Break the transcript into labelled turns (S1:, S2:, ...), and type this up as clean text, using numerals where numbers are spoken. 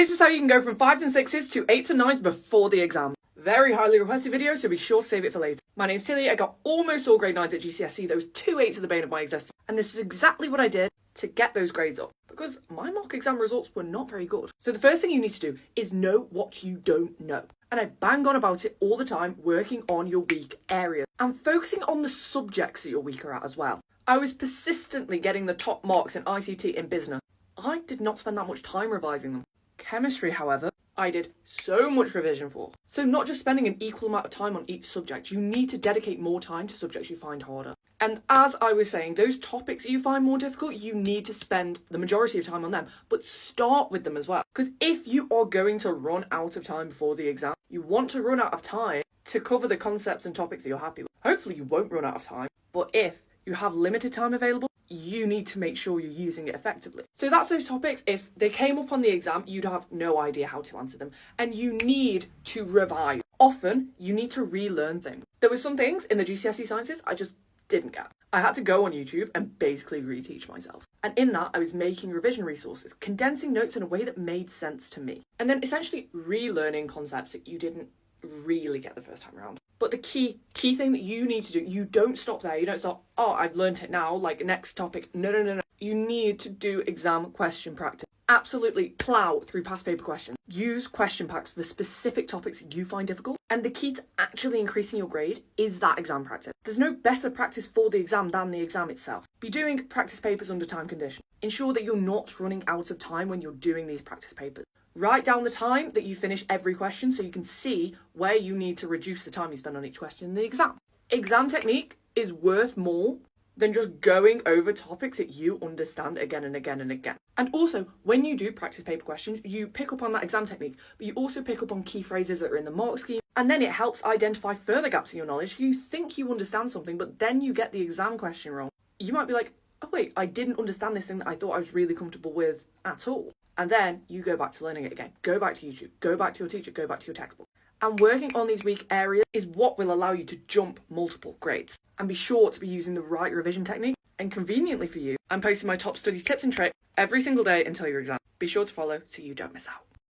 S1: This is how you can go from 5s and 6s to 8s and 9s before the exam. Very highly requested video, so be sure to save it for later. My name's Tilly, I got almost all grade 9s at GCSE, those 2 8s are the bane of my existence. And this is exactly what I did to get those grades up, because my mock exam results were not very good. So the first thing you need to do is know what you don't know. And I bang on about it all the time, working on your weak areas and focusing on the subjects that you're weaker at as well. I was persistently getting the top marks in ICT and business. I did not spend that much time revising them. Chemistry, however, I did so much revision for. So not just spending an equal amount of time on each subject, you need to dedicate more time to subjects you find harder. And as I was saying, those topics that you find more difficult, you need to spend the majority of time on them, but start with them as well. Because if you are going to run out of time before the exam, you want to run out of time to cover the concepts and topics that you're happy with. Hopefully you won't run out of time, but if you have limited time available, you need to make sure you're using it effectively. So that's those topics. If they came up on the exam, you'd have no idea how to answer them. And you need to revise. Often, you need to relearn things. There were some things in the GCSE sciences I just didn't get. I had to go on YouTube and basically reteach myself. And in that, I was making revision resources, condensing notes in a way that made sense to me. And then essentially relearning concepts that you didn't really get the first time around. But the key thing that you need to do, you don't stop there. You don't stop, oh, I've learned it now, like next topic. No. You need to do exam question practice. Absolutely plow through past paper questions. Use question packs for specific topics you find difficult. And the key to actually increasing your grade is that exam practice. There's no better practice for the exam than the exam itself. Be doing practice papers under time conditions. Ensure that you're not running out of time when you're doing these practice papers. Write down the time that you finish every question so you can see where you need to reduce the time you spend on each question in the exam. Exam technique is worth more than just going over topics that you understand again and again and again. And also, when you do practice paper questions, you pick up on that exam technique, but you also pick up on key phrases that are in the mark scheme, and then it helps identify further gaps in your knowledge. You think you understand something, but then you get the exam question wrong. You might be like, oh wait, I didn't understand this thing that I thought I was really comfortable with at all. And then you go back to learning it again. Go back to YouTube, go back to your teacher, go back to your textbook. And working on these weak areas is what will allow you to jump multiple grades. And be sure to be using the right revision technique. And conveniently for you, I'm posting my top study tips and tricks every single day until your exam. Be sure to follow so you don't miss out.